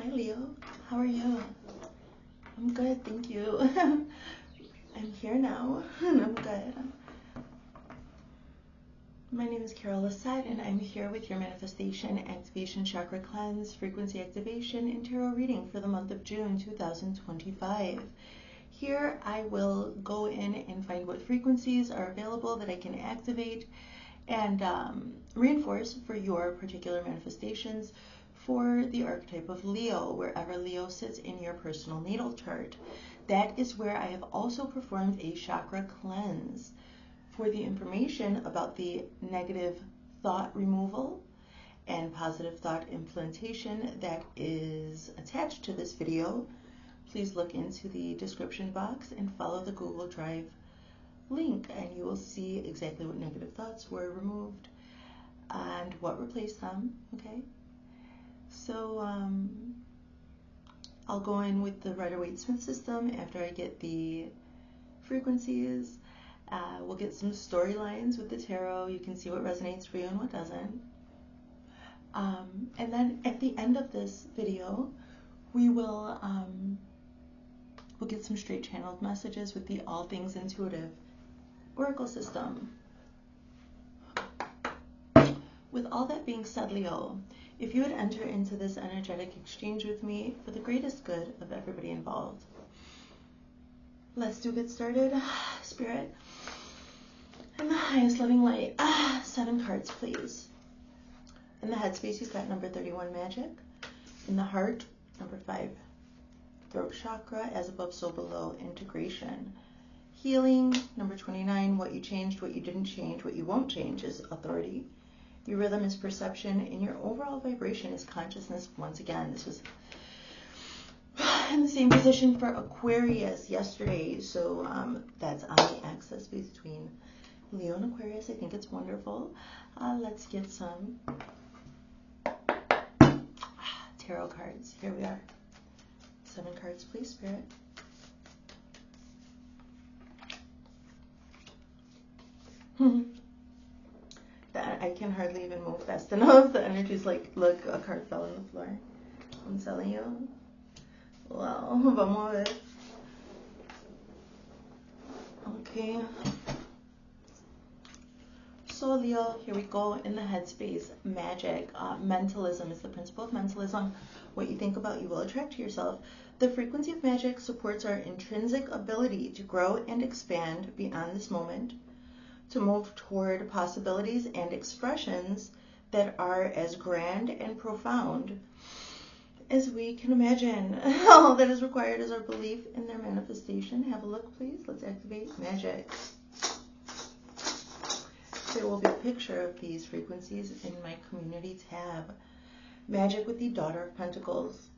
Hi Leo, how are you? I'm good, thank you. I'm here now, and I'm good. My name is Lissett, and I'm here with your manifestation, activation, chakra cleanse, frequency activation, and tarot reading for the month of June 2025. Here I will go in and find what frequencies are available that I can activate and reinforce for your particular manifestations for the archetype of Leo, wherever Leo sits in your personal natal chart. That is where I have also performed a chakra cleanse. For the information about the negative thought removal and positive thought implantation that is attached to this video, please look into the description box and follow the Google Drive link, and you will see exactly what negative thoughts were removed and what replaced them. Okay, so I'll go in with the Rider-Waite-Smith system after I get the frequencies. We'll get some storylines with the tarot. You can see what resonates for you and what doesn't. And then at the end of this video, we'll get some straight channeled messages with the All Things Intuitive Oracle system. With all that being said, Leo, if you would enter into this energetic exchange with me for the greatest good of everybody involved. Let's get started. Spirit, in the highest loving light, 7 cards, please. In the headspace, you've got number 31, magic. In the heart, number 5, throat chakra, as above, so below, integration. Healing, number 29, what you changed, what you didn't change, what you won't change is authority. Your rhythm is perception, and your overall vibration is consciousness. Once again, this was in the same position for Aquarius yesterday, so that's on the axis between Leo and Aquarius. I think it's wonderful. Let's get some tarot cards. Here we are. 7 cards, please, Spirit. That I can hardly even move fast enough. The energy's like, look, a card fell on the floor. I'm telling you. Wow, vamos a ver. Okay. So Leo, here we go in the headspace. Magic. Mentalism is the principle of mentalism. What you think about, you will attract to yourself. The frequency of magic supports our intrinsic ability to grow and expand beyond this moment, to move toward possibilities and expressions that are as grand and profound as we can imagine. All that is required is our belief in their manifestation. Have a look, please. Let's activate magic. There will be a picture of these frequencies in my community tab. Magic with the Daughter of Pentacles.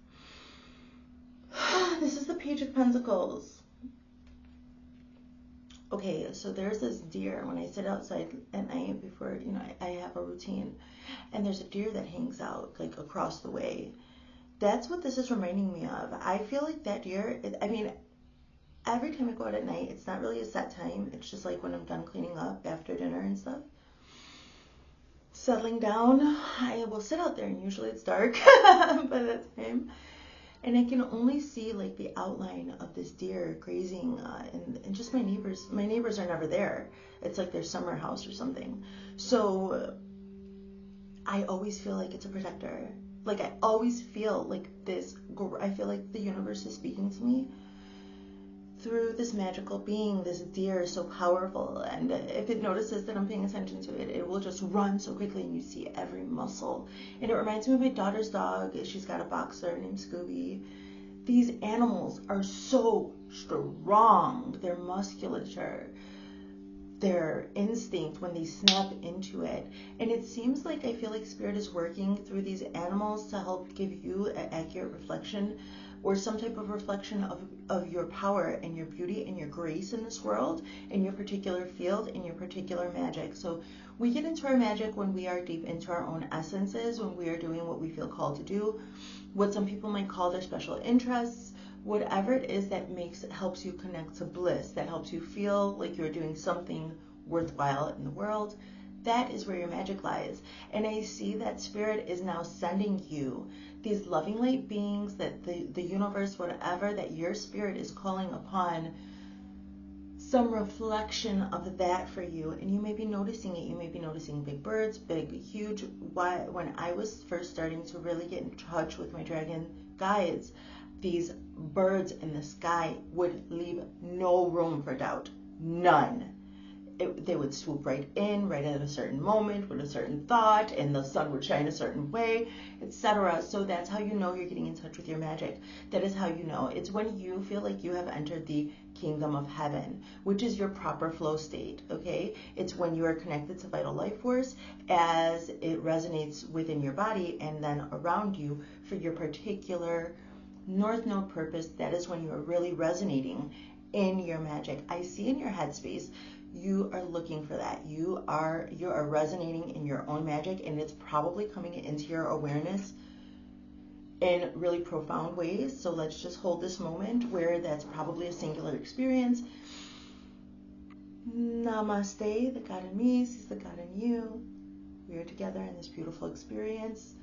This is the Page of Pentacles. Okay, so there's this deer. When I sit outside at night before, I have a routine, and there's a deer that hangs out like across the way. That's what this is reminding me of. I feel like that deer, every time I go out at night, it's not really a set time. It's just like when I'm done cleaning up after dinner and stuff. Settling down, I will sit out there, and usually it's dark by that time. And I can only see like the outline of this deer grazing, and just my neighbors. My neighbors are never there. It's like their summer house or something. So I always feel like it's a protector. Like I always feel like this. I feel like the universe is speaking to me through this magical being. This deer is so powerful, and if it notices that I'm paying attention to it, it will just run so quickly, and you see every muscle. And it reminds me of my daughter's dog. She's got a boxer named Scooby. These animals are so strong. Their musculature, their instinct when they snap into it. And it seems like I feel like Spirit is working through these animals to help give you an accurate reflection, or some type of reflection of your power and your beauty and your grace in this world, in your particular field, in your particular magic. So we get into our magic when we are deep into our own essences, when we are doing what we feel called to do, what some people might call their special interests, whatever it is that helps you connect to bliss, that helps you feel like you're doing something worthwhile in the world. That is where your magic lies. And I see that Spirit is now sending you these loving light beings, that the universe, whatever that your spirit is calling upon, some reflection of that for you. And you may be noticing it. You may be noticing big birds, big, huge. When I was first starting to really get in touch with my dragon guides, these birds in the sky would leave no room for doubt. None. They would swoop right in, right at a certain moment, with a certain thought, and the sun would shine a certain way, etc. So that's how you know you're getting in touch with your magic. That is how you know. It's when you feel like you have entered the kingdom of heaven, which is your proper flow state, okay? It's when you are connected to vital life force as it resonates within your body and then around you for your particular North Node purpose. That is when you are really resonating in your magic. I see in your headspace you are looking for that. You are resonating in your own magic, and it's probably coming into your awareness in really profound ways. So let's just hold this moment where that's probably a singular experience. Namaste. The God in me sees the God in you. We are together in this beautiful experience.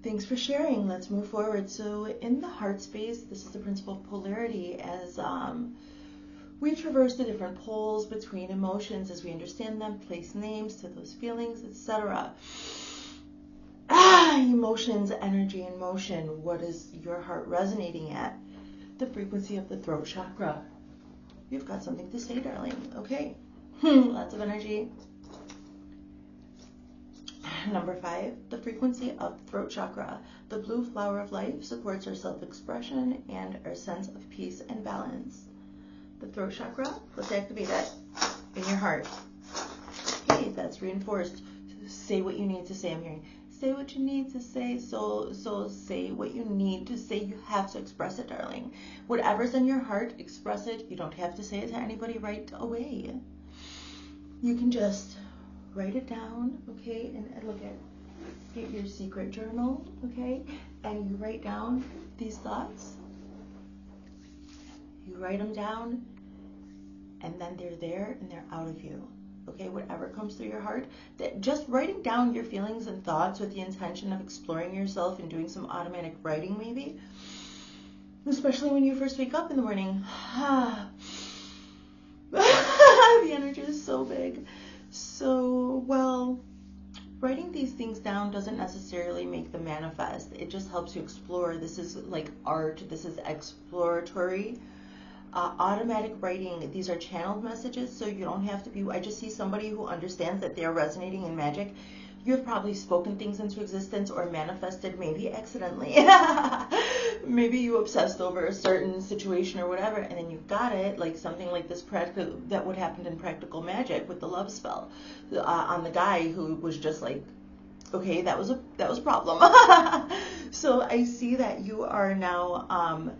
Thanks for sharing. Let's move forward. So in the heart space, this is the principle of polarity, as we traverse the different poles between emotions as we understand them, place names to those feelings, etc. Emotions, energy, and motion. What is your heart resonating at? The frequency of the throat chakra. You've got something to say, darling. Okay. Lots of energy. Number 5, the frequency of the throat chakra. The blue flower of life supports our self-expression and our sense of peace and balance. The throat chakra, let's activate it in your heart. Okay, that's reinforced. Say what you need to say. I'm hearing, say what you need to say. So say what you need to say. You have to express it, darling. Whatever's in your heart, express it. You don't have to say it to anybody right away. You can just write it down, okay? And look at, get your secret journal, okay? And you write down these thoughts. You write them down, and then they're there and they're out of you. Okay, whatever comes through your heart, that just writing down your feelings and thoughts with the intention of exploring yourself and doing some automatic writing maybe, especially when you first wake up in the morning. The energy is so big. So, well, writing these things down doesn't necessarily make them manifest. It just helps you explore. This is like art. This is exploratory. Automatic writing, these are channeled messages, so you don't have to be, I just see somebody who understands that they're resonating in magic. You have probably spoken things into existence or manifested, maybe accidentally. Maybe you obsessed over a certain situation or whatever, and then you got it, like something like this that would happen in practical magic with the love spell on the guy who was just like, okay, that was a problem. So I see that you are now,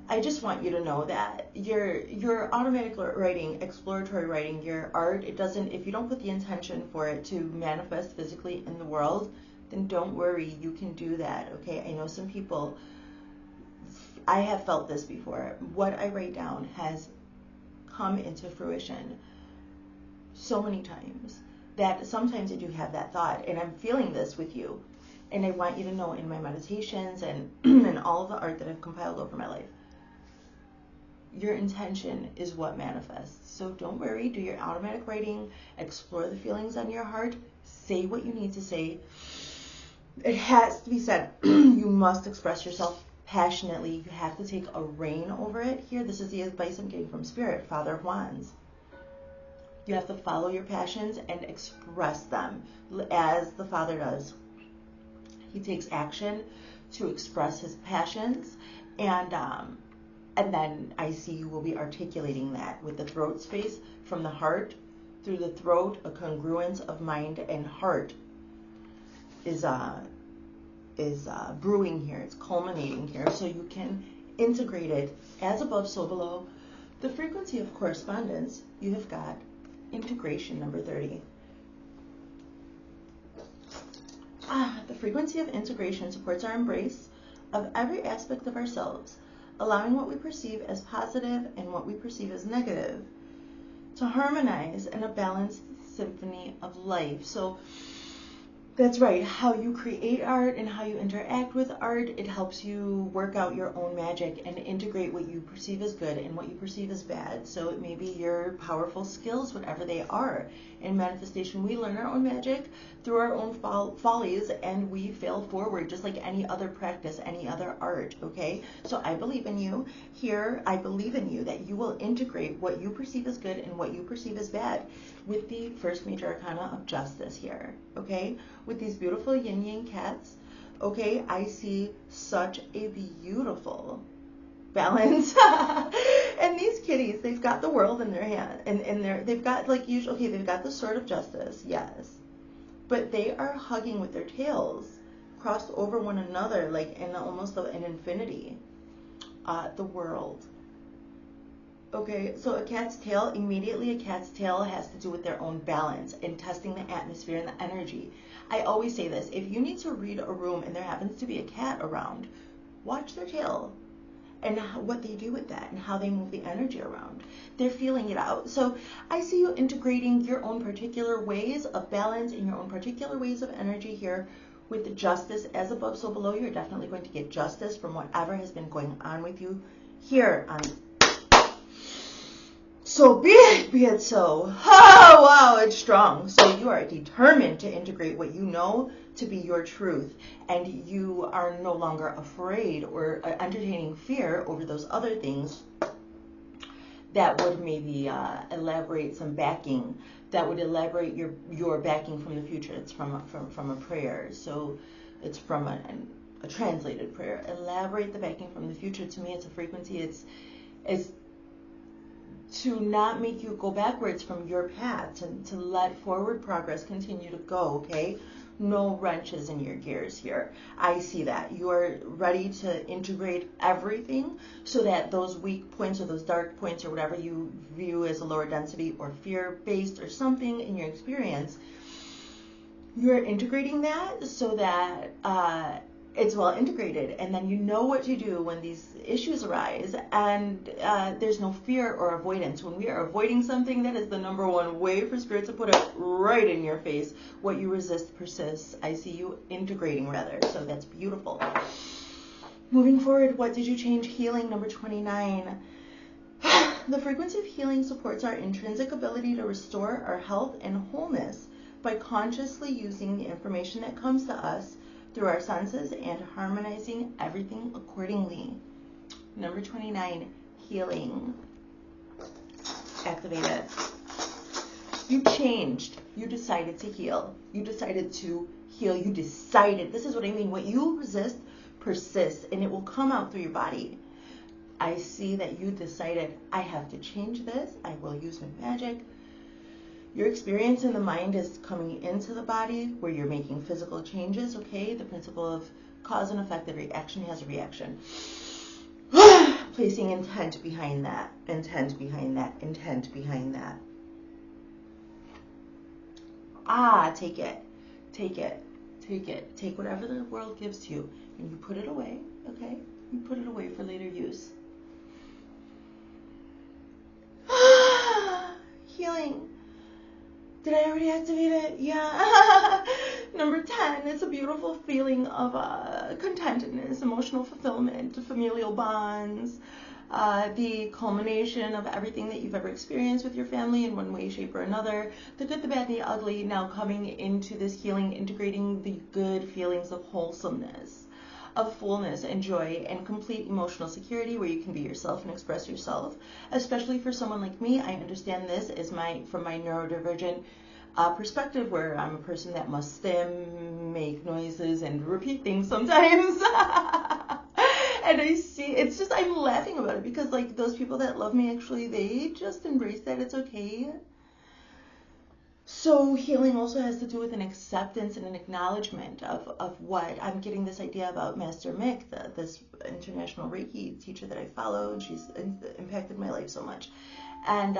I just want you to know that your automatic writing, exploratory writing, your art, it doesn't, if you don't put the intention for it to manifest physically in the world, then don't worry, you can do that, okay? I know some people, I have felt this before. What I write down has come into fruition so many times that sometimes I do have that thought, and I'm feeling this with you. And I want you to know in my meditations and in all of the art that I've compiled over my life, your intention is what manifests. So don't worry, do your automatic writing, explore the feelings on your heart, say what you need to say. It has to be said. You must express yourself passionately. You have to take a reign over it here. This is the advice I'm getting from Spirit, Father of Wands. You have to follow your passions and express them as the Father does. He takes action to express his passions, and then I see you will be articulating that with the throat space from the heart through the throat. A congruence of mind and heart is brewing here. It's culminating here, so you can integrate it as above, so below. The frequency of correspondence, you have got integration, number 30. The frequency of integration supports our embrace of every aspect of ourselves, allowing what we perceive as positive and what we perceive as negative to harmonize in a balanced symphony of life. So That's right. How you create art and how you interact with art, it helps you work out your own magic and integrate what you perceive as good and what you perceive as bad. So it may be your powerful skills, whatever they are. In manifestation, we learn our own magic through our own follies, and we fail forward just like any other practice, any other art, okay? So I believe in you. Here, I believe in you that you will integrate what you perceive as good and what you perceive as bad with the first major arcana of justice here, okay? With these beautiful yin-yang cats, okay, I see such a beautiful balance. And these kitties, they've got the world in their hand, and they've got like usually, okay, they've got the sword of justice, yes, but they are hugging with their tails crossed over one another, like in almost an infinity. The world. Okay, so a cat's tail, immediately a cat's tail has to do with their own balance and testing the atmosphere and the energy. I always say this, if you need to read a room and there happens to be a cat around, watch their tail and what they do with that and how they move the energy around. They're feeling it out. So I see you integrating your own particular ways of balance and your own particular ways of energy here with justice. As above, so below. You're definitely going to get justice from whatever has been going on with you here on So be it so. Oh, wow, it's strong. So you are determined to integrate what you know to be your truth, and you are no longer afraid or entertaining fear over those other things that would maybe elaborate some backing, that would elaborate your backing from the future. It's from a prayer. So it's from a translated prayer. Elaborate the backing from the future. To me, it's a frequency. It's to not make you go backwards from your path, to let forward progress continue to go, okay? No wrenches in your gears here. I see that. You are ready to integrate everything so that those weak points or those dark points or whatever you view as a lower density or fear-based or something in your experience, you're integrating that so that it's well integrated, and then you know what to do when these issues arise, and there's no fear or avoidance. When we are avoiding something, that is the number one way for Spirit to put it right in your face. What you resist persists. I see you integrating, rather, so that's beautiful. Moving forward, what did you change? Healing, number 29. The frequency of healing supports our intrinsic ability to restore our health and wholeness by consciously using the information that comes to us through our senses and harmonizing everything accordingly. Number 29, healing. Activate it. You changed. You decided to heal. You decided to heal. You decided. This is what I mean. What you resist persists, and it will come out through your body. I see that you decided, I have to change this. I will use my magic. Your experience in the mind is coming into the body where you're making physical changes, okay? The principle of cause and effect, every action has a reaction. Placing intent behind that, intent behind that, intent behind that. Take it, take it, take it. Take whatever the world gives to you and you put it away, okay? You put it away for later use. Healing. Did I already activate it? Yeah. Number 10, it's a beautiful feeling of contentedness, emotional fulfillment, familial bonds, the culmination of everything that you've ever experienced with your family in one way, shape, or another, the good, the bad, the ugly, now coming into this healing, integrating the good feelings of wholesomeness, of fullness and joy and complete emotional security where you can be yourself and express yourself. Especially for someone like me, I understand this as from my neurodivergent perspective, where I'm a person that must stim, make noises, and repeat things sometimes. And I see, it's just, I'm laughing about it because like those people that love me, actually, they just embrace that it's okay. So healing also has to do with an acceptance and an acknowledgement of what I'm getting this idea about Master Mick, this international Reiki teacher that I follow, and she's impacted my life so much. And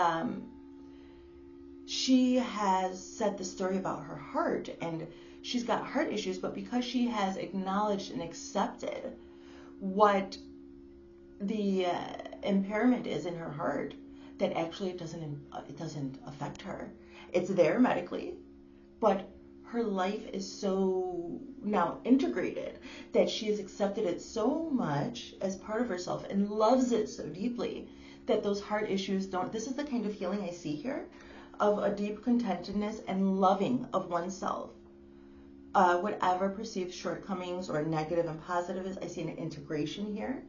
she has said the story about her heart, and she's got heart issues, but because she has acknowledged and accepted what the impairment is in her heart, that actually it doesn't affect her. It's there medically, but her life is so now integrated that she has accepted it so much as part of herself and loves it so deeply that those heart issues don't. This is the kind of healing I see here, of a deep contentedness and loving of oneself. Whatever perceived shortcomings or negative and positive is, I see an integration here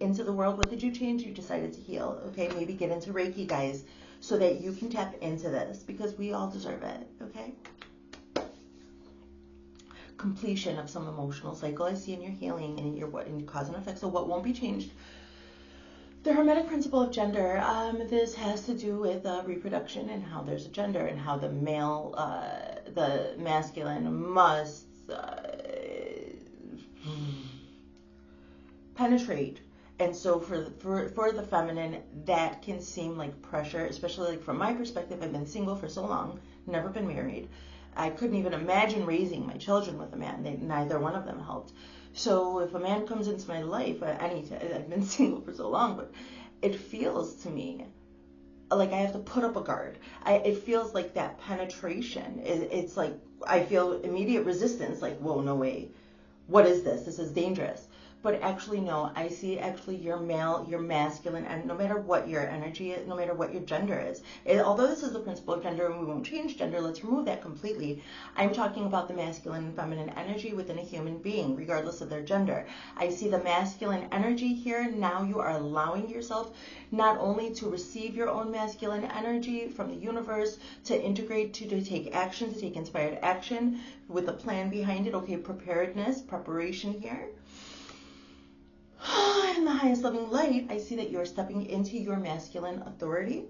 into the world. What did you change? You decided to heal. Okay, maybe get into Reiki, guys, so that you can tap into this, because we all deserve it. Okay. Completion of some emotional cycle I see in your healing and in your cause and effect. So what won't be changed? The Hermetic principle of gender. This has to do with reproduction and how there's a gender and how the male, the masculine must penetrate. And so for the feminine, that can seem like pressure, especially like from my perspective. I've been single for so long, never been married. I couldn't even imagine raising my children with a man. Neither one of them helped. So if a man comes into my life, I've been single for so long, but it feels to me like I have to put up a guard. It feels like that penetration. It's like I feel immediate resistance, like, whoa, no way. What is this? This is dangerous. But actually, no, I see actually you're male, you're masculine, and no matter what your energy is, no matter what your gender is, although this is the principle of gender and we won't change gender, let's remove that completely. I'm talking about the masculine and feminine energy within a human being, regardless of their gender. I see the masculine energy here. Now you are allowing yourself not only to receive your own masculine energy from the universe, to integrate, to take action, to take inspired action with a plan behind it. Okay, preparedness, preparation here. In the highest loving light, I see that you're stepping into your masculine authority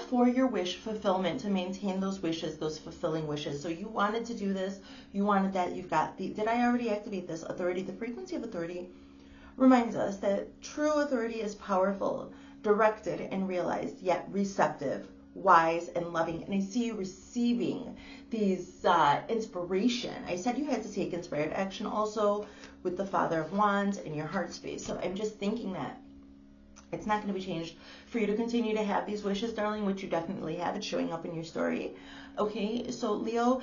for your wish fulfillment, to maintain those wishes, those fulfilling wishes. So you wanted to do this, you wanted that, you've got the, did I already activate this authority? The frequency of authority reminds us that true authority is powerful, directed and realized, yet receptive, wise and loving. And I see you receiving these inspiration. I said you had to take inspired action also with the Father of Wands in your heart space. So I'm just thinking that it's not going to be changed for you to continue to have these wishes, darling, which you definitely have. It's showing up in your story. Okay, so Leo,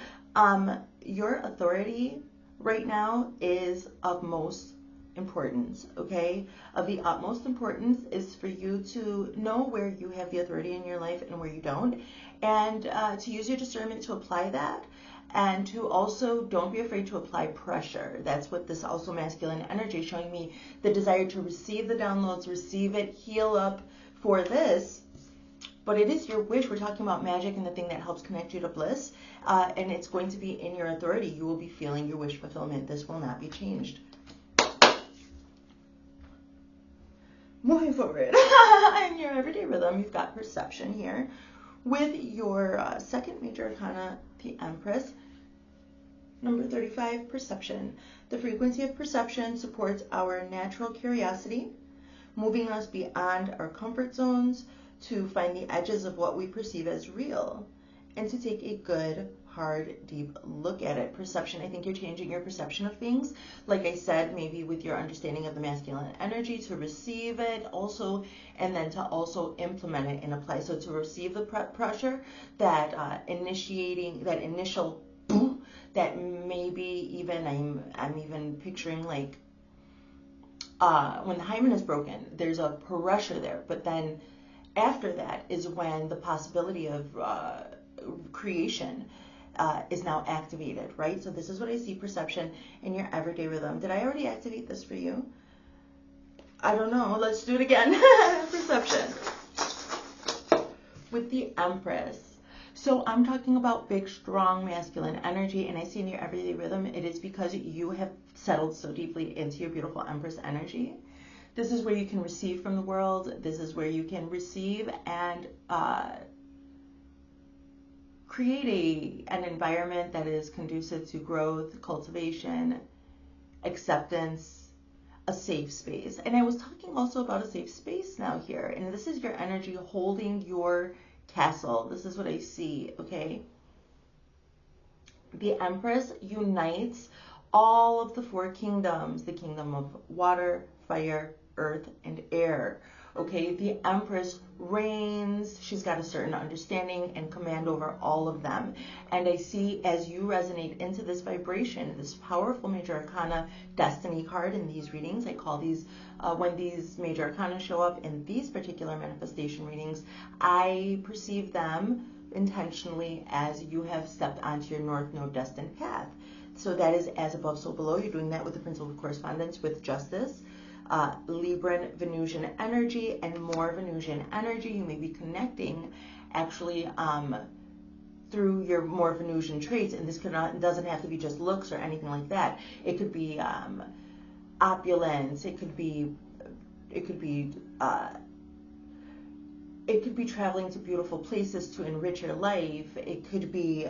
your authority right now is of most importance, okay? Of the utmost importance is for you to know where you have the authority in your life and where you don't, and to use your discernment to apply that, and to also don't be afraid to apply pressure. That's what this also masculine energy is showing me, the desire to receive the downloads, receive it, heal up for this. But it is your wish. We're talking about magic and the thing that helps connect you to bliss, and it's going to be in your authority. You will be feeling your wish fulfillment. This will not be changed. Moving forward, in your everyday rhythm, you've got perception here with your second major arcana, the Empress. Number 35, perception. The frequency of perception supports our natural curiosity, moving us beyond our comfort zones to find the edges of what we perceive as real and to take a good, hard, deep look at it. Perception, I think you're changing your perception of things. Like I said, maybe with your understanding of the masculine energy, to receive it also, and then to also implement it and apply. So to receive the pressure, that initiating, that initial boom, that maybe even, I'm even picturing like when the hymen is broken, there's a pressure there, but then after that is when the possibility of creation is now activated, right? So this is what I see, perception in your everyday rhythm. Did I already activate this for you? I don't know. Let's do it again. Perception with the Empress. So I'm talking about big, strong, masculine energy, and I see in your everyday rhythm, it is because you have settled so deeply into your beautiful Empress energy. This is where you can receive from the world. This is where you can receive and create an environment that is conducive to growth, cultivation, acceptance, a safe space. And I was talking also about a safe space now here. And this is your energy holding your castle. This is what I see, okay? The Empress unites all of the four kingdoms, the kingdom of water, fire, earth, and air, Okay, the Empress reigns. She's got a certain understanding and command over all of them. And I see as you resonate into this vibration, this powerful Major Arcana Destiny card in these readings, I call these, when these Major Arcana show up in these particular manifestation readings, I perceive them intentionally as you have stepped onto your North Node destined path. So that is as above, so below. You're doing that with the Principle of Correspondence with Justice. Libran Venusian energy and more Venusian energy. You may be connecting actually through your more Venusian traits, and this doesn't have to be just looks or anything like that. It could be opulence. It could be traveling to beautiful places to enrich your life. It could be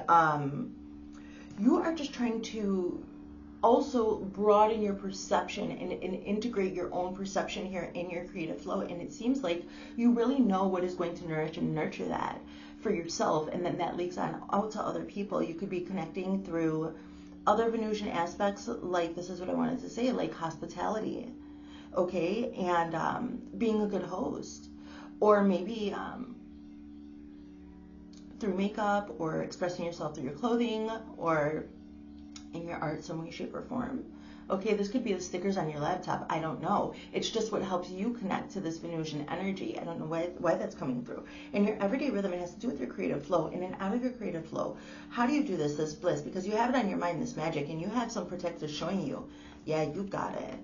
you are just trying to also broaden your perception and integrate your own perception here in your creative flow. And it seems like you really know what is going to nourish and nurture that for yourself, and then that leaks on out to other people. You could be connecting through other Venusian aspects, like, this is what I wanted to say, like hospitality, okay, and being a good host, or maybe through makeup, or expressing yourself through your clothing, or in your art, some way, shape, or form. Okay, this could be the stickers on your laptop. I don't know. It's just what helps you connect to this Venusian energy. I don't know why that's coming through. In your everyday rhythm, it has to do with your creative flow. In and out of your creative flow, how do you do this bliss? Because you have it on your mind, this magic, and you have some protectors showing you, yeah, you got it.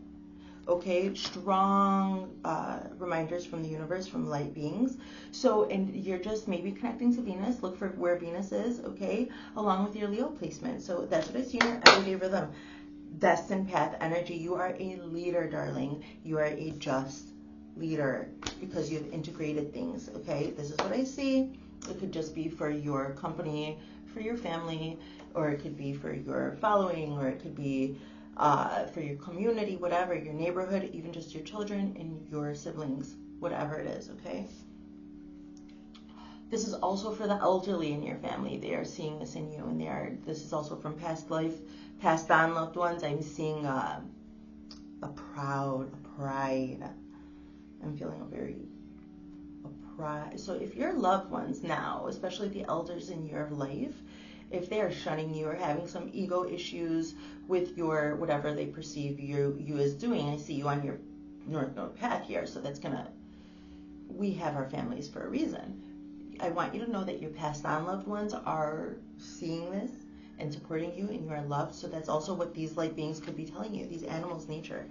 Okay, strong reminders from the universe, from light beings. So, and you're just maybe connecting to Venus. Look for where Venus is, okay, along with your Leo placement. So that's what I see in your everyday rhythm. Destined path energy. You are a leader, darling. You are a just leader because you've integrated things, okay? This is what I see. It could just be for your company, for your family, or it could be for your following, or it could be for your community, whatever, your neighborhood, even just your children and your siblings, whatever it is, okay? This is also for the elderly in your family. They are seeing this in you, and this is also from past life, passed on loved ones. I'm seeing a pride. I'm feeling a pride. So if your loved ones now, especially the elders in your life, if they are shunning you or having some ego issues with your, whatever they perceive you as doing, I see you on your North Node path here, so that's we have our families for a reason. I want you to know that your passed on loved ones are seeing this and supporting you, and you are loved. So that's also what these light beings could be telling you, these animals, nature,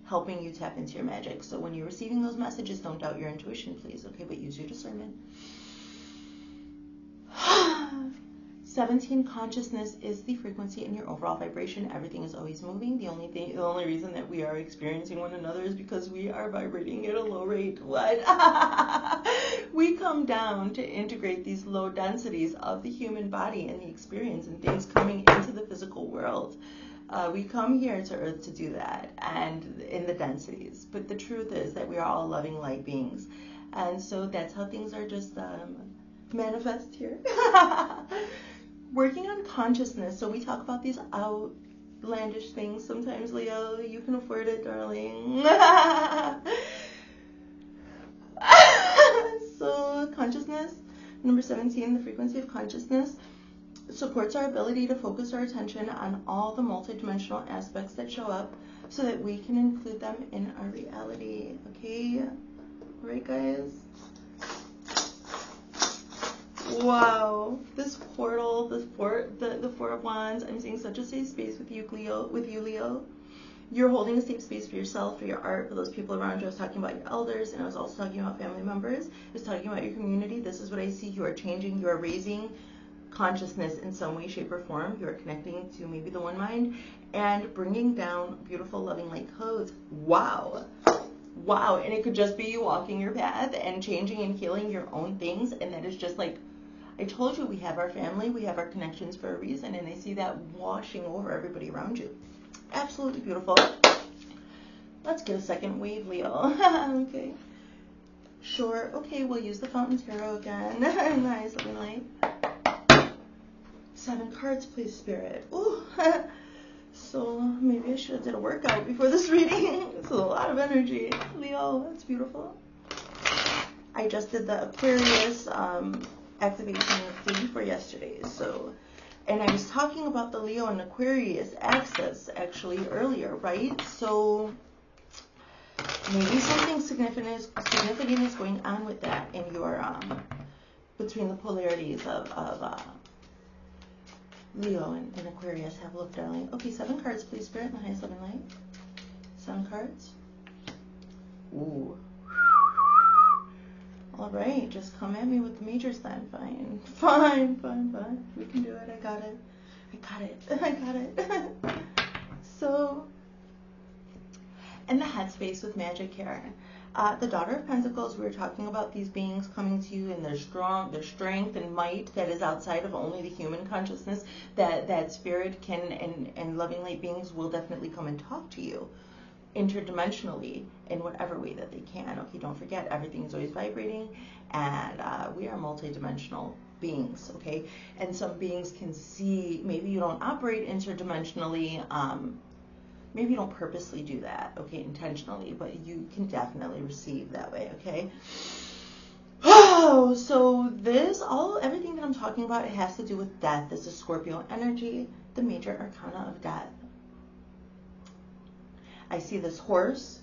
helping you tap into your magic. So when you're receiving those messages, don't doubt your intuition, please, okay, but use your discernment. 17, consciousness is the frequency in your overall vibration. Everything is always moving. The only reason that we are experiencing one another is because we are vibrating at a low rate. What? We come down to integrate these low densities of the human body and the experience and things coming into the physical world. We come here to Earth to do that, and in the densities. But the truth is that we are all loving light beings. And so that's how things are just manifest here. Working on consciousness. So we talk about these outlandish things sometimes, Leo. You can afford it, darling. So consciousness, number 17, the frequency of consciousness, supports our ability to focus our attention on all the multidimensional aspects that show up so that we can include them in our reality. Okay? All right, guys? Wow, this portal, the Four of Wands, I'm seeing such a safe space with you, Leo. You're holding a safe space for yourself, for your art, for those people around you. I was talking about your elders, and I was also talking about family members. I was talking about your community. This is what I see. You are changing, you are raising consciousness in some way, shape, or form. You are connecting to maybe the one mind and bringing down beautiful, loving light codes. Wow. Wow, and it could just be you walking your path and changing and healing your own things, and that is just like, I told you, we have our family, we have our connections for a reason, and they see that washing over everybody around you. Absolutely beautiful. Let's get a second wave, Leo. Okay. Sure. Okay, we'll use the Fountain Tarot again. Nice, looking light. 7 cards, please, Spirit. Ooh. So maybe I should have did a workout before this reading. It's a lot of energy. Leo, that's beautiful. I just did the Aquarius activation thing for yesterday. So, and I was talking about the Leo and Aquarius axis actually earlier, right? So maybe something significant is going on with that in your between the polarities of Leo and Aquarius. Have a look, darling. Okay, 7 cards, please, Spirit, in the highest loving light. 7 cards. Ooh. All right, just come at me with the majors then. Fine. We can do it. I got it. So, in the headspace with magic here, the Daughter of Pentacles, we were talking about these beings coming to you and their strength and might that is outside of only the human consciousness, that spirit can, and loving light beings will definitely come and talk to you interdimensionally in whatever way that they can. Okay, don't forget, everything is always vibrating, and we are multidimensional beings, okay? And some beings can see, maybe you don't operate interdimensionally, maybe you don't purposely do that, okay, intentionally, but you can definitely receive that way, okay? Oh, so everything that I'm talking about, it has to do with death. This is Scorpio energy, the major arcana of death. I see this horse.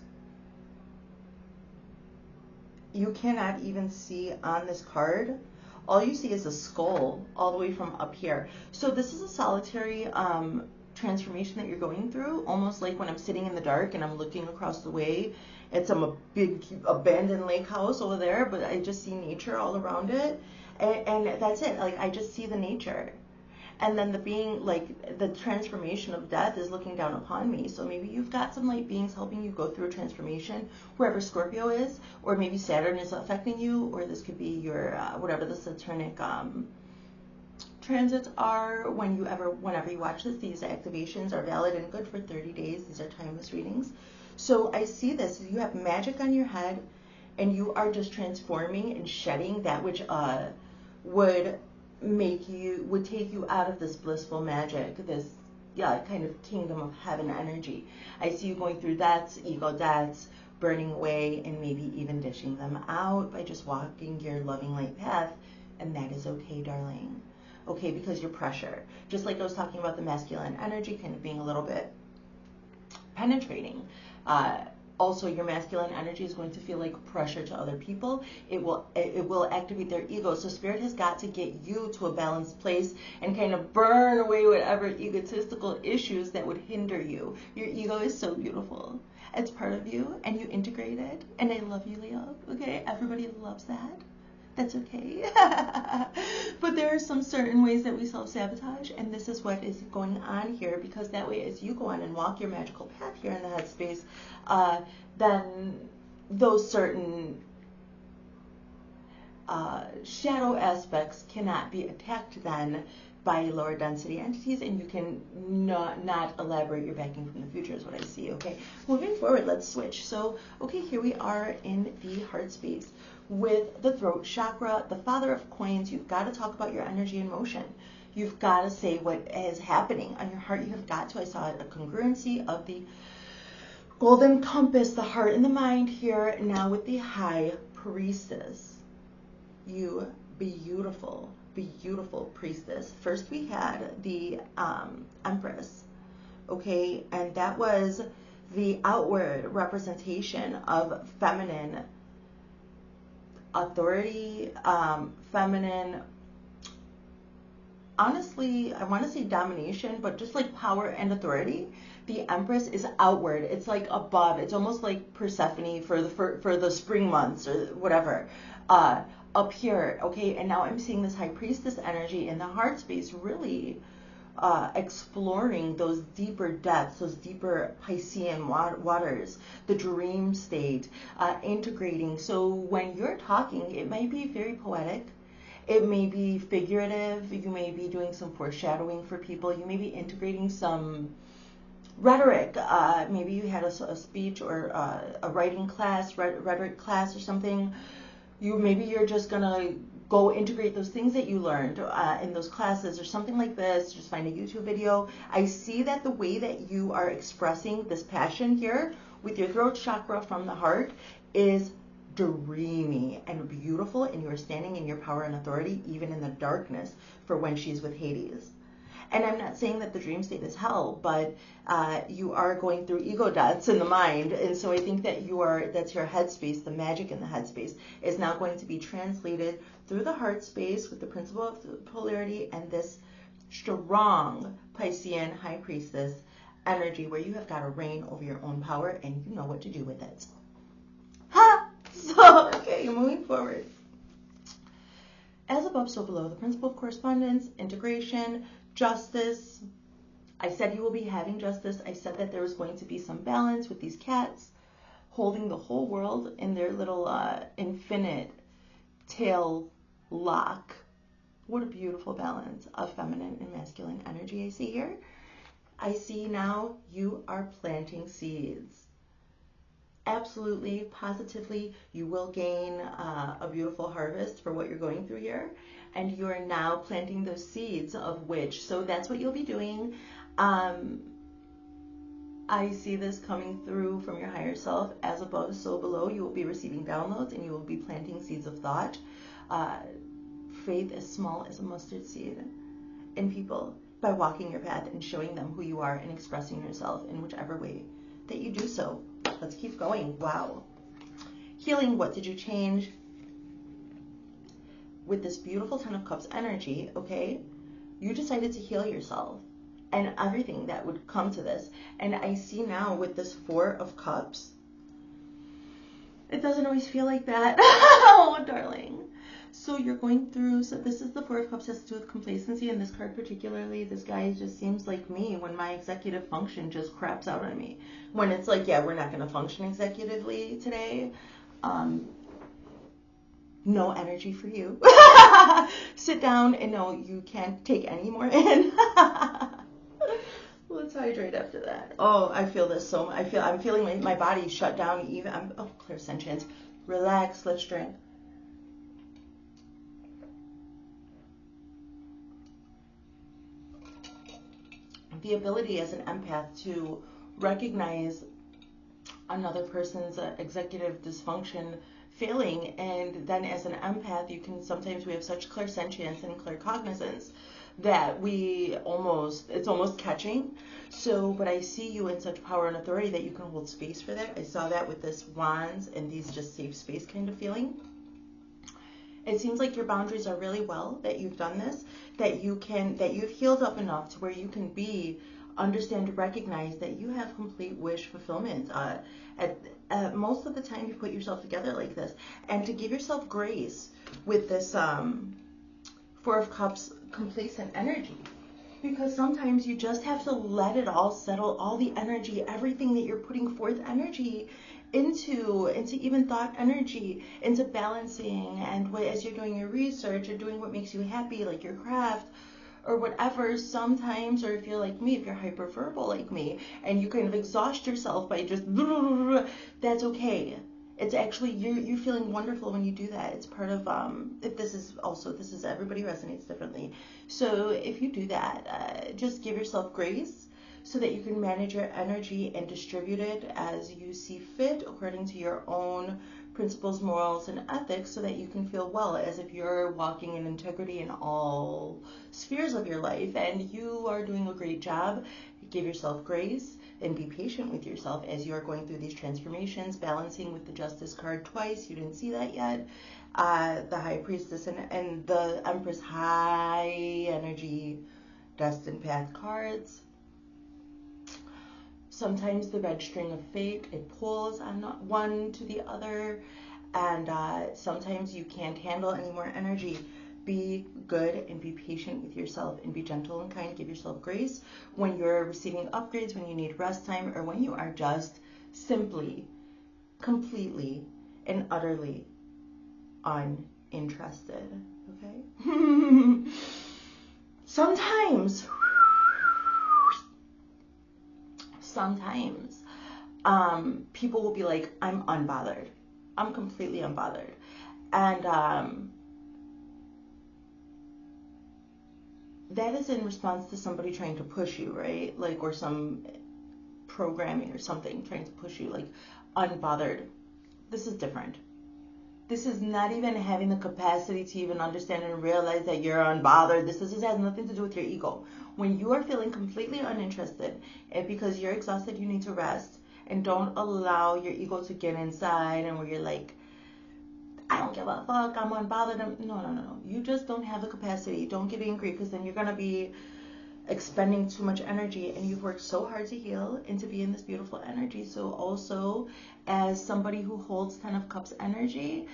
You cannot even see on this card. All you see is a skull all the way from up here. So this is a solitary transformation that you're going through, almost like when I'm sitting in the dark and I'm looking across the way at some big abandoned lake house over there, but I just see nature all around it. And that's it. Like, I just see the nature. And then the being, like, the transformation of death is looking down upon me. So maybe you've got some light beings helping you go through a transformation wherever Scorpio is, or maybe Saturn is affecting you, or this could be your, whatever the Saturnic transits are. Whenever you watch this, these activations are valid and good for 30 days. These are timeless readings. So I see this. You have magic on your head, and you are just transforming and shedding that which would take you out of this blissful magic, this kind of kingdom of heaven energy. I see you going through deaths, ego deaths, burning away, and maybe even dishing them out by just walking your loving light path, and that is okay, darling. Okay, because you're pressure. Just like I was talking about the masculine energy kind of being a little bit penetrating. Also, your masculine energy is going to feel like pressure to other people. It will activate their ego. So Spirit has got to get you to a balanced place and kind of burn away whatever egotistical issues that would hinder you. Your ego is so beautiful. It's part of you, and you integrate it. And I love you, Leo. Okay, everybody loves that. That's okay. But there are some certain ways that we self-sabotage, and this is what is going on here, because that way, as you go on and walk your magical path here in the headspace, then those certain shadow aspects cannot be attacked then by lower density entities, and you can not elaborate your backing from the future is what I see. Okay, moving forward, let's switch. So, okay, here we are in the heart space with the throat chakra, the father of coins. You've got to talk about your energy and motion. You've got to say what is happening on your heart. You have got to. I saw a congruency of the golden compass, the heart and the mind here. Now with the high priestess, you beautiful priestess. First we had the Empress, okay, and that was the outward representation of feminine authority, feminine, honestly, I want to say domination, but just like power and authority. The Empress is outward. It's like above. It's almost like Persephone for the spring months or whatever. Up here, okay, and now I'm seeing this high priestess energy in the heart space, really exploring those deeper depths, those deeper Piscean waters, the dream state, integrating. So when you're talking, it might be very poetic. It may be figurative. You may be doing some foreshadowing for people. You may be integrating some rhetoric. Maybe you had a speech or a writing class, rhetoric class or something. Maybe you're just gonna go integrate those things that you learned in those classes or something like this. Just find a YouTube video. I see that the way that you are expressing this passion here with your throat chakra from the heart is dreamy and beautiful, and you are standing in your power and authority even in the darkness for when she's with Hades. And I'm not saying that the dream state is hell, but you are going through ego deaths in the mind. And so I think that that's your headspace, the magic in the headspace is now going to be translated through the heart space with the principle of polarity and this strong Piscean high priestess energy where you have got to reign over your own power and you know what to do with it. Ha! So, okay, moving forward. As above, so below, the principle of correspondence, integration, justice. I said you will be having justice. I said that there was going to be some balance with these cats holding the whole world in their little infinite tail lock. What a beautiful balance of feminine and masculine energy I see here. I see now you are planting seeds. Absolutely, positively, you will gain a beautiful harvest for what you're going through here. And you are now planting those seeds of which, so that's what you'll be doing. I see this coming through from your higher self. As above, so below. You will be receiving downloads and you will be planting seeds of thought. Faith as small as a mustard seed in people by walking your path and showing them who you are and expressing yourself in whichever way that you do so. Let's keep going. Wow. Healing, what did you change? With this beautiful Ten of Cups energy, okay, you decided to heal yourself and everything that would come to this. And I see now with this Four of Cups, it doesn't always feel like that. Oh, darling. So you're going through, so this is the Four of Cups, has to do with complacency, and this card particularly, this guy just seems like me when my executive function just craps out on me. When it's like, yeah, we're not going to function executively today. No energy for you. Sit down and no, you can't take any more in. Let's hydrate after that. Oh, I feel this so much. I'm feeling my body shut down even. Oh, clairsentient. Relax, let's drink. The ability as an empath to recognize another person's executive dysfunction failing, and then as an empath you can sometimes, we have such clairsentience and claircognizance that it's almost catching. So, but I see you in such power and authority that you can hold space for that. I saw that with this wands and these just safe space kind of feeling. It seems like your boundaries are really well, that you've done this, that you've healed up enough to where you can understand, recognize that you have complete wish fulfillment. Most of the time you put yourself together like this, and to give yourself grace with this Four of Cups complacent energy, because sometimes you just have to let it all settle, all the energy, everything that you're putting forth energy into even thought energy, into balancing, and as you're doing your research or doing what makes you happy, like your craft or whatever, sometimes, or if you're like me, if you're hyperverbal like me, and you kind of exhaust yourself by just, that's okay. It's actually, you're feeling wonderful when you do that. It's part of, this is everybody resonates differently. So if you do that, just give yourself grace so that you can manage your energy and distribute it as you see fit according to your own principles, morals, and ethics, so that you can feel well, as if you're walking in integrity in all spheres of your life, and you are doing a great job. Give yourself grace and be patient with yourself as you are going through these transformations, balancing with the Justice card twice. You didn't see that yet. The High Priestess and the Empress, high energy destined path cards. Sometimes the red string of fate, it pulls on one to the other, and sometimes you can't handle any more energy. Be good and be patient with yourself and be gentle and kind. Give yourself grace when you're receiving upgrades, when you need rest time, or when you are just simply, completely, and utterly uninterested. Okay? Sometimes people will be like, I'm unbothered. I'm completely unbothered. And that is in response to somebody trying to push you, right? Like, or some programming or something trying to push you, like unbothered. This is different. This is not even having the capacity to even understand and realize that you're unbothered. This has nothing to do with your ego. When you are feeling completely uninterested and because you're exhausted, you need to rest, and don't allow your ego to get inside and where you're like, I don't give a fuck, I'm unbothered. No. You just don't have the capacity. Don't get angry, because then you're going to be expending too much energy, and you've worked so hard to heal and to be in this beautiful energy. So also, as somebody who holds 10 of Cups energy,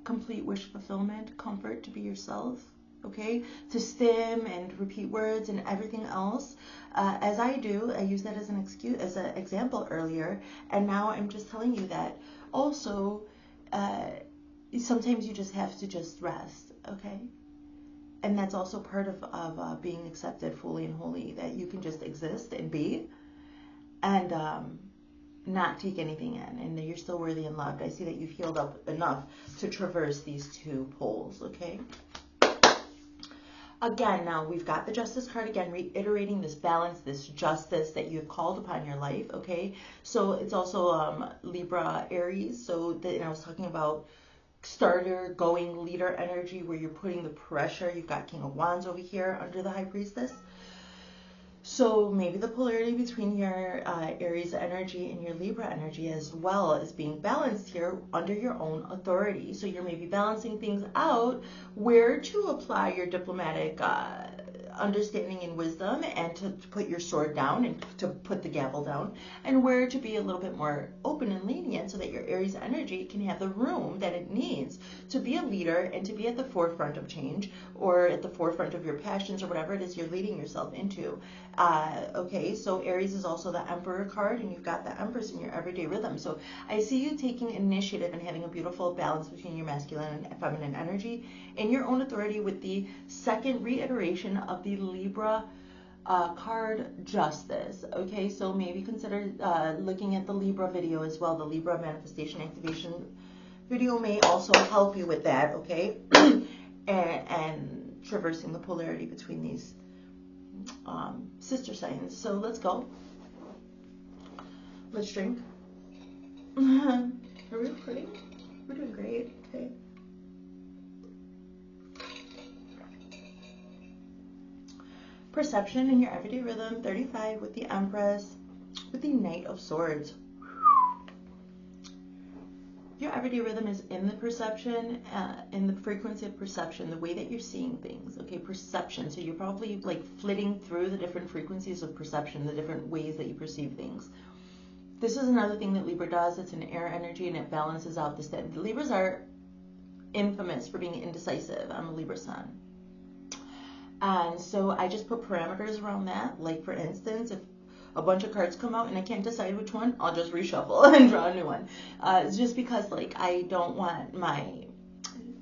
complete wish fulfillment, comfort to be yourself, okay, to stim and repeat words and everything else, as I do. I use that as an example earlier, and now I'm just telling you that also sometimes you just have to just rest, okay? And that's also part of being accepted fully and wholly, that you can just exist and be, and not take anything in, and that you're still worthy and loved. I see that you've healed up enough to traverse these two poles, okay? Again, now we've got the Justice card again, reiterating this balance, this justice that you have called upon your life, okay? So it's also Libra, Aries. So and I was talking about starter, going, leader energy, where you're putting the pressure. You've got King of Wands over here under the High Priestess. So maybe the polarity between your Aries energy and your Libra energy as well is being balanced here under your own authority. So you're maybe balancing things out, where to apply your diplomatic understanding and wisdom, and to put your sword down and to put the gavel down, and where to be a little bit more open and lenient so that your Aries energy can have the room that it needs to be a leader and to be at the forefront of change, or at the forefront of your passions, or whatever it is you're leading yourself into. Okay, so Aries is also the Emperor card, and you've got the Empress in your everyday rhythm. So I see you taking initiative and having a beautiful balance between your masculine and feminine energy and your own authority, with the second reiteration of the Libra card, Justice. Okay, so maybe consider looking at the Libra video as well. The Libra manifestation activation video may also help you with that, okay? and traversing the polarity between these sister signs. So let's go. Let's drink. Are we recording? We're doing great. Okay. Perception in your everyday rhythm, 35 with the Empress, with the Knight of Swords. Your everyday rhythm is in the perception, in the frequency of perception, the way that you're seeing things, okay, perception. So you're probably like flitting through the different frequencies of perception, the different ways that you perceive things. This is another thing that Libra does. It's an air energy, and it balances out this. The Libras are infamous for being indecisive. I'm a Libra sun. And so I just put parameters around that. Like, for instance, if a bunch of cards come out and I can't decide which one, I'll just reshuffle and draw a new one. It's just because, like, I don't want my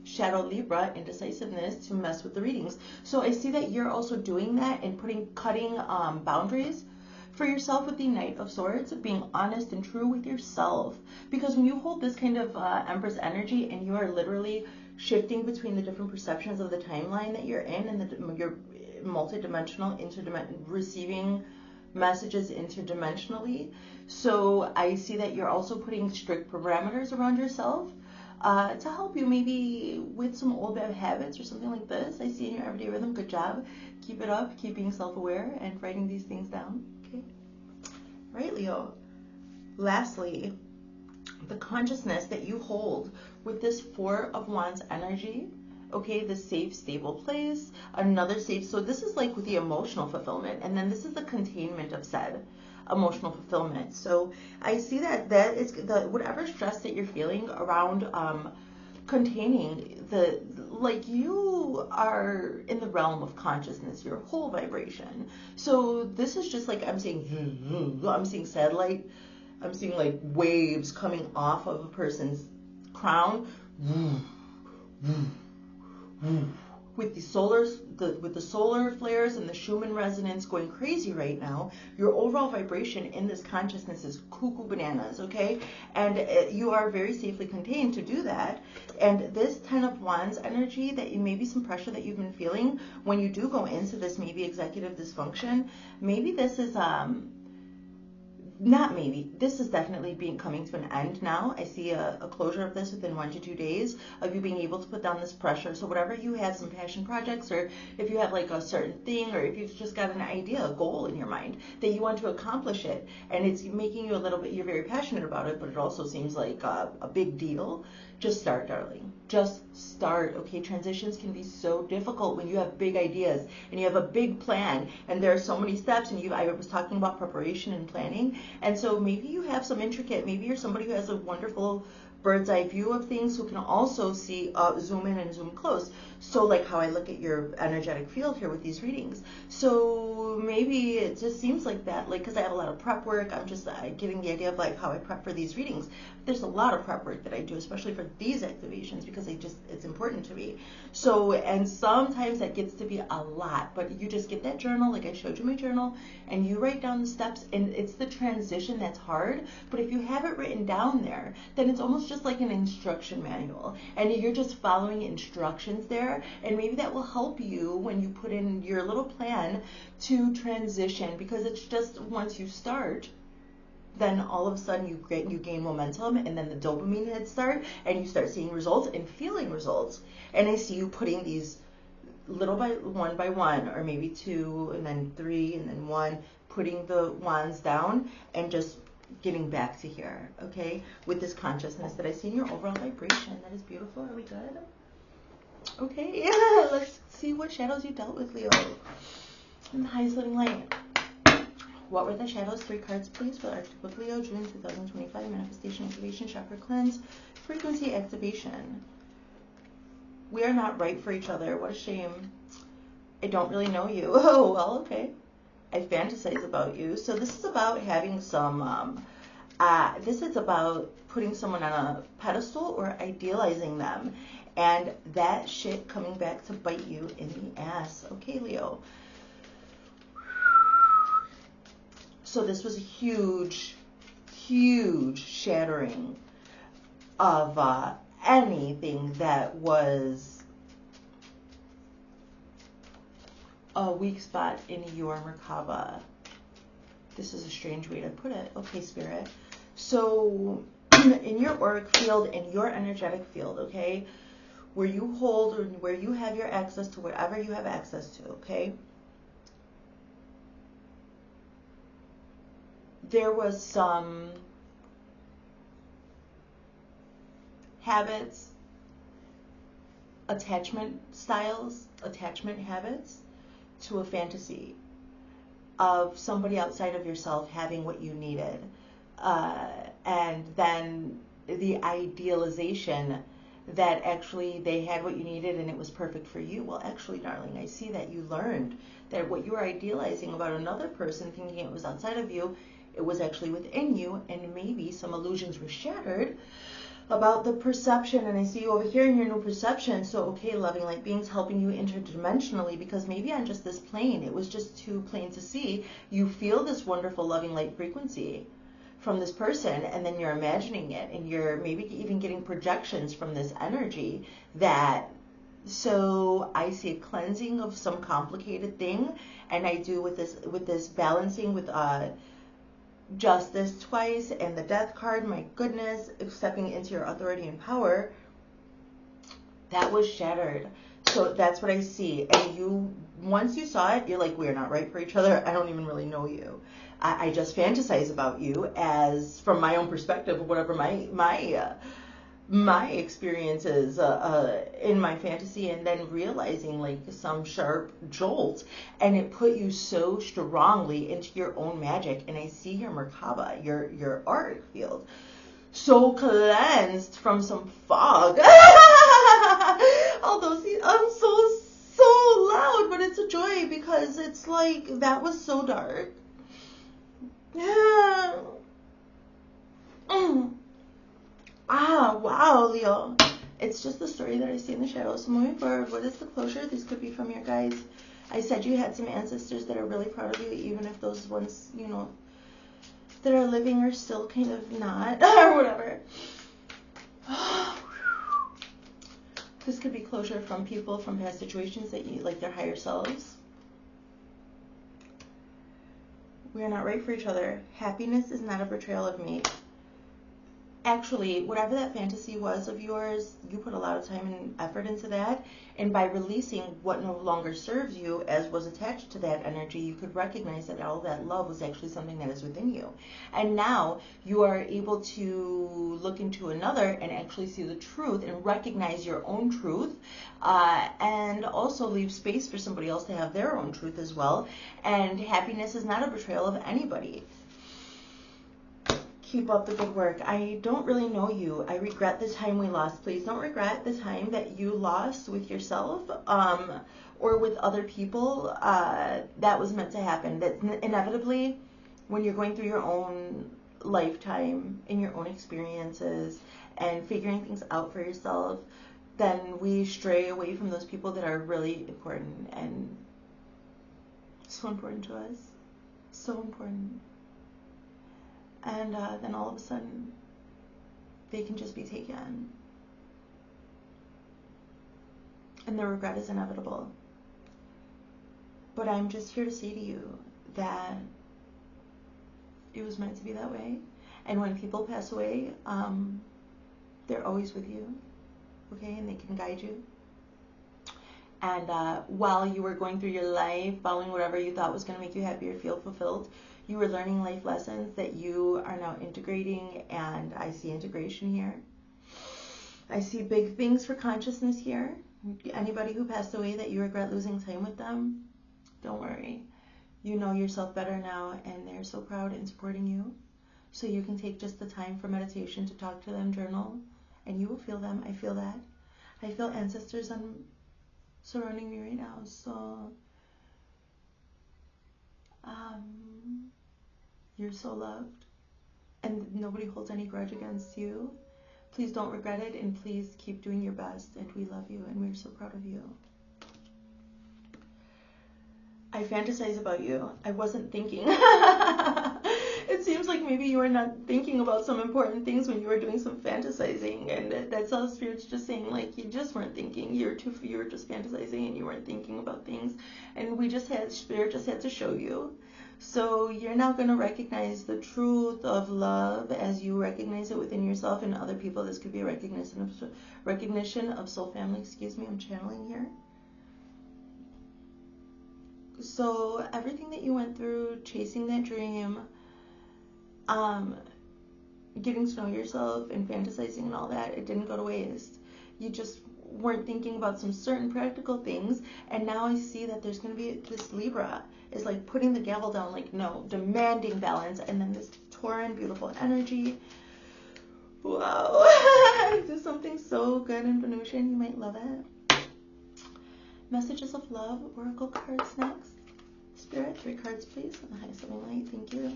shadow Libra indecisiveness to mess with the readings. So I see that you're also doing that and cutting boundaries for yourself with the Knight of Swords, being honest and true with yourself. Because when you hold this kind of Empress energy, and you are literally shifting between the different perceptions of the timeline that you're in, and you're multidimensional, receiving messages interdimensionally. So I see that you're also putting strict parameters around yourself to help you maybe with some old bad habits or something like this. I see in your everyday rhythm. Good job. Keep it up. Keep being self-aware and writing these things down. Okay. Right, Leo. Lastly, the consciousness that you hold with this Four of Wands energy. Okay, the safe, stable place, another safe. So this is like with the emotional fulfillment, and then this is the containment of said emotional fulfillment. So I see that is the whatever stress that you're feeling around containing like you are in the realm of consciousness, your whole vibration. So this is just like I'm seeing satellite. I'm seeing like waves coming off of a person's crown. With the solar flares and the Schumann resonance going crazy right now, your overall vibration in this consciousness is cuckoo bananas, okay? And you are very safely contained to do that. And this 10 of Wands energy, that you maybe some pressure that you've been feeling when you do go into this maybe executive dysfunction, maybe this is not maybe, this is definitely coming to an end now. I see a closure of this within 1 to 2 days of you being able to put down this pressure. So whatever you have, some passion projects, or if you have like a certain thing, or if you've just got an idea, a goal in your mind that you want to accomplish it, and it's making you a little bit, you're very passionate about it, but it also seems like a big deal, just start, darling. Just start, okay? Transitions can be so difficult when you have big ideas and you have a big plan and there are so many steps, and I was talking about preparation and planning, and so maybe you have some intricate, maybe you're somebody who has a wonderful bird's eye view of things, who can also see, zoom in and zoom close. So like how I look at your energetic field here with these readings. So maybe it just seems like that, like, because I have a lot of prep work, I'm just getting the idea of like how I prep for these readings. There's a lot of prep work that I do, especially for these activations, because it's important to me. So, and sometimes that gets to be a lot, but you just get that journal, like I showed you my journal, and you write down the steps, and it's the transition that's hard. But if you have it written down there, then it's almost just like an instruction manual, and you're just following instructions there, and maybe that will help you when you put in your little plan to transition, because it's just once you start, then all of a sudden you gain momentum, and then the dopamine hits start, and you start seeing results and feeling results. And I see you putting these little by one, or maybe 2, and then 3, and then 1, putting the wands down and just getting back to here, okay, with this consciousness that I see in your overall vibration. That is beautiful. Are we good? Okay, yeah, let's see what shadows you dealt with, Leo, in the highest living light. What were the shadows? 3 cards, please, for Archetype Leo, June 2025, manifestation, activation, chakra cleanse, frequency activation. We are not right for each other. What a shame. I don't really know you. Oh, well, okay. I fantasize about you. So this is about having some, this is about putting someone on a pedestal or idealizing them. And that shit coming back to bite you in the ass. Okay, Leo. So this was a huge, huge shattering of anything that was a weak spot in your Merkaba. This is a strange way to put it. Okay, Spirit. So in your auric field, in your energetic field, okay, where you hold, or where you have your access to whatever you have access to, okay, there was some habits, attachment styles, attachment habits to a fantasy of somebody outside of yourself having what you needed. And then the idealization that actually they had what you needed and it was perfect for you. Well, actually, darling, I see that you learned that what you were idealizing about another person, thinking it was outside of you, it was actually within you, and maybe some illusions were shattered about the perception. And I see you over here in your new perception. So, okay, loving light beings helping you interdimensionally, because maybe on just this plane, it was just too plain to see. You feel this wonderful loving light frequency from this person, and then you're imagining it, and you're maybe even getting projections from this energy that, so I see a cleansing of some complicated thing, and I do with this balancing with justice twice and the death card. My goodness, stepping into your authority and power, that was shattered. So that's what I see. And you, once you saw it, you're like, we're not right for each other. I don't even really know you. I just fantasize about you as from my own perspective, whatever my experiences in my fantasy, and then realizing like some sharp jolt, and it put you so strongly into your own magic. And I see your Merkaba, your auric field, so cleansed from some fog. Although, see, I'm so loud, but it's a joy, because it's like that was so dark. Yeah. Wow, Leo. It's just the story that I see in the shadows. So moving forward, what is the closure? These could be from your guides. I said you had some ancestors that are really proud of you, even if those ones, you know, that are living are still kind of not, or whatever. This could be closure from people from past situations that you, like their higher selves. We are not right for each other. Happiness is not a betrayal of me. Actually, whatever that fantasy was of yours, you put a lot of time and effort into that. And by releasing what no longer serves you, as was attached to that energy, you could recognize that all that love was actually something that is within you. And now you are able to look into another and actually see the truth and recognize your own truth, and also leave space for somebody else to have their own truth as well. And happiness is not a betrayal of anybody. Keep up the good work. I don't really know you. I regret the time we lost. Please don't regret the time that you lost with yourself, or with other people. That was meant to happen. That inevitably, when you're going through your own lifetime, in your own experiences, and figuring things out for yourself, then we stray away from those people that are really important and so important to us. So important. And then all of a sudden, they can just be taken. And the regret is inevitable. But I'm just here to say to you that it was meant to be that way. And when people pass away, they're always with you, okay? And they can guide you. And while you were going through your life, following whatever you thought was going to make you happy or feel fulfilled, you were learning life lessons that you are now integrating, and I see integration here. I see big things for consciousness here. Anybody who passed away that you regret losing time with them, don't worry. You know yourself better now, and they're so proud and supporting you. So you can take just the time for meditation to talk to them, journal, and you will feel them. I feel that. I feel ancestors surrounding me right now. So you're so loved, and nobody holds any grudge against you. Please don't regret it, and please keep doing your best, and we love you, and we're so proud of you. I fantasize about you. I wasn't thinking. It seems like maybe you were not thinking about some important things when you were doing some fantasizing, and that's all Spirit's just saying, like, you just weren't thinking. You were just fantasizing, and you weren't thinking about things, and Spirit just had to show you. So you're now going to recognize the truth of love as you recognize it within yourself and other people. This could be a recognition of soul family. Excuse me, I'm channeling here. So everything that you went through, chasing that dream, getting to know yourself and fantasizing and all that, it didn't go to waste. You just weren't thinking about some certain practical things, and now I see that there's going to be this Libra is like putting the gavel down, like, no, demanding balance, and then this Tauran beautiful energy. Wow. This is something so good in Venusian. You might love it. Messages of love, oracle cards next. Spirit, 3 cards please on the highest loving light. Thank you.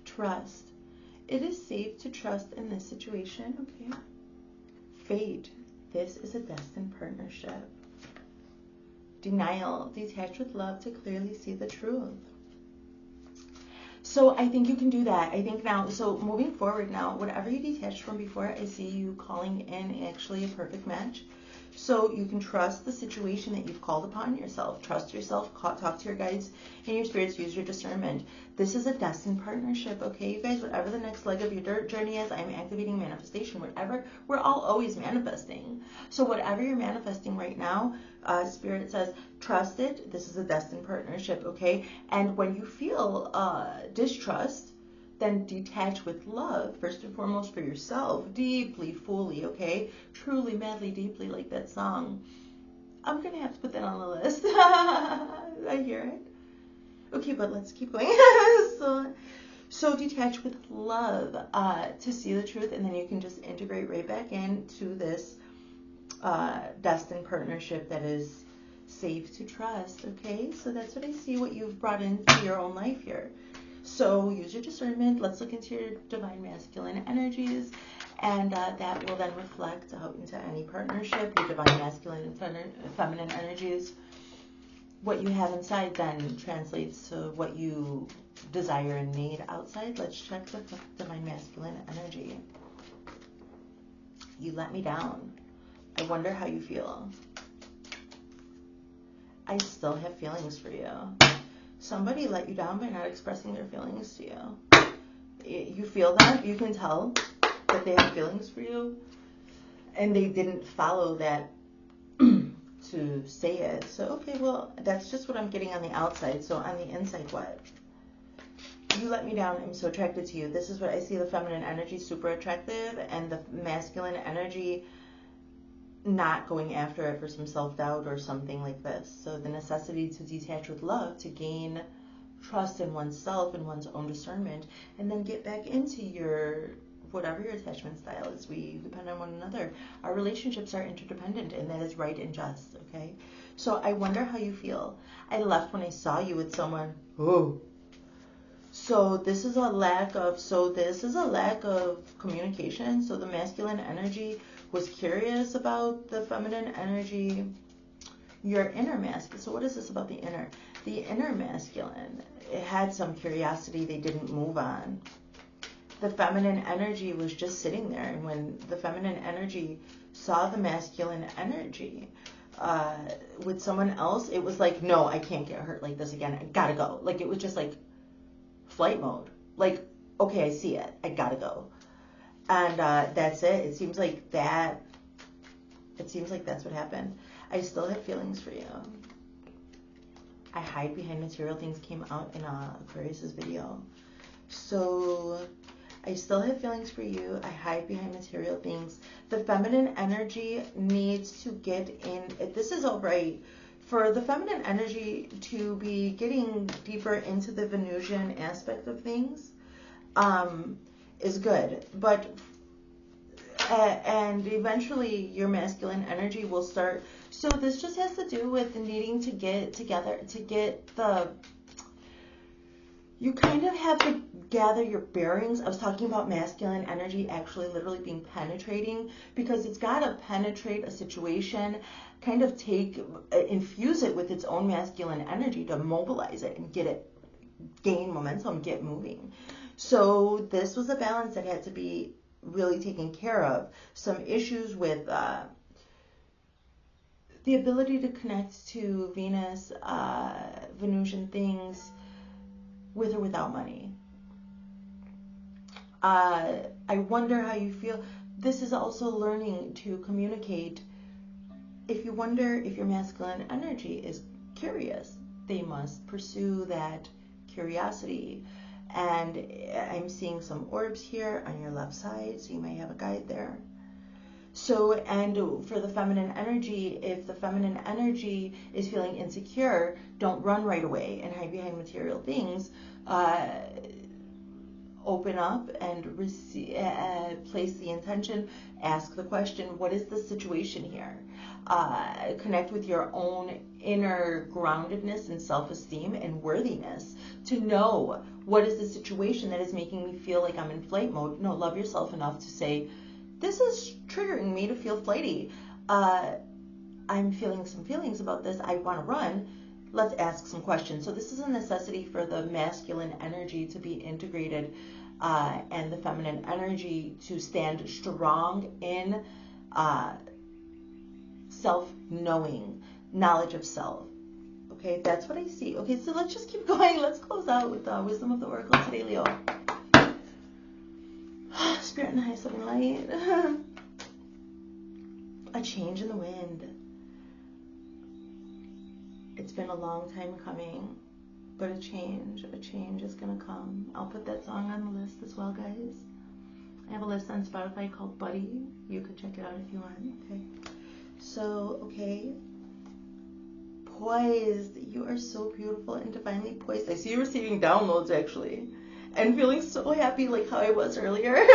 Trust. It is safe to trust in this situation. Okay. Fate. This is a destined partnership. Denial. Detach with love to clearly see the truth. So I think you can do that. I think now, so moving forward now, whatever you detached from before, I see you calling in actually a perfect match. So you can trust the situation that you've called upon yourself. Trust yourself, talk to your guides and your spirits, use your discernment. This is a destined partnership, okay, you guys? Whatever the next leg of your journey is, I'm activating manifestation. Whatever, we're all always manifesting. So whatever you're manifesting right now, Spirit says, trust it. This is a destined partnership, okay? And when you feel distrust, then detach with love, first and foremost for yourself, deeply, fully, okay? Truly, madly, deeply, like that song. I'm going to have to put that on the list. I hear it. Okay, but let's keep going. So detach with love to see the truth, and then you can just integrate right back into this destined partnership that is safe to trust, okay? So that's what I see, what you've brought into your own life here. So use your discernment. Let's look into your divine masculine energies, and that will then reflect out into any partnership. Your divine masculine and feminine energies. What you have inside then translates to what you desire and need outside. Let's check the divine masculine energy. You let me down. I wonder how you feel. I still have feelings for you. Somebody let you down by not expressing their feelings to you. You feel that. You can tell that they have feelings for you. And they didn't follow that to say it. So, okay, well, that's just what I'm getting on the outside. So on the inside, what? You let me down. I'm so attracted to you. This is what I see. The feminine energy super attractive, and the masculine energy not going after it for some self-doubt or something like this. So the necessity to detach with love to gain trust in oneself and one's own discernment, and then get back into your whatever your attachment style is. We depend on one another. Our relationships are interdependent, and that is right and just. Okay, so I wonder how you feel. I left when I saw you with someone. Oh. So this is a lack of communication. So the masculine energy was curious about the feminine energy, your inner masculine. So what is this about the inner? The inner masculine, it had some curiosity they didn't move on. The feminine energy was just sitting there, and when the feminine energy saw the masculine energy with someone else, it was like, no, I can't get hurt like this again. I gotta go. Like, it was just like flight mode. Like, okay, I see it. I gotta go. And that's it. It seems like that's what happened. I still have feelings for you. I hide behind material things came out in Aquarius's video. So I still have feelings for you. I hide behind material things. The feminine energy needs to get in. This is all right. For the feminine energy to be getting deeper into the Venusian aspect of things is good. But and eventually your masculine energy will start. So this just has to do with needing to get together, to get the, you kind of have to gather your bearings. I was talking about masculine energy actually literally being penetrating, because it's got to penetrate a situation, kind of infuse it with its own masculine energy to mobilize it and get it, gain momentum, get moving. So this was a balance that had to be really taken care of. Some issues with the ability to connect to Venus, Venusian things, with or without money. I wonder how you feel. This is also learning to communicate. If you wonder if your masculine energy is curious, they must pursue that curiosity. And I'm seeing some orbs here on your left side, so you may have a guide there. So, and for the feminine energy, if the feminine energy is feeling insecure, don't run right away and hide behind material things. Open up and receive, place the intention, ask the question, what is the situation here? Connect with your own inner groundedness and self-esteem and worthiness to know what is the situation that is making me feel like I'm in flight mode. No, love yourself enough to say, this is triggering me to feel flighty. I'm feeling some feelings about this. I want to run. Let's ask some questions. So this is a necessity for the masculine energy to be integrated and the feminine energy to stand strong in self-knowing, knowledge of self. Okay, that's what I see. Okay, so let's just keep going. Let's close out with the wisdom of the oracle today, Leo. Spirit in the highest loving light. A change in the wind. It's been a long time coming, but a change is going to come. I'll put that song on the list as well, guys. I have a list on Spotify called Buddy. You could check it out if you want. Okay. So, okay. Poised. You are so beautiful and divinely poised. I see you receiving downloads, actually. And feeling so happy like how I was earlier.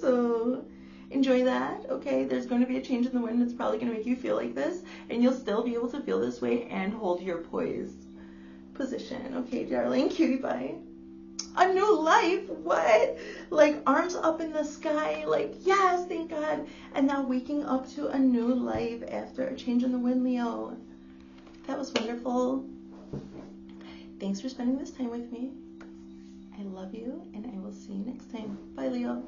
So enjoy that. Okay, there's going to be a change in the wind that's probably going to make you feel like this, and you'll still be able to feel this way and hold your poised position. Okay, darling, cutie pie. A new life. What? Like arms up in the sky, like yes, thank God. And now waking up to a new life after a change in the wind, Leo. That was wonderful. Thanks for spending this time with me. I love you, and I will see you next time. Bye, Leo.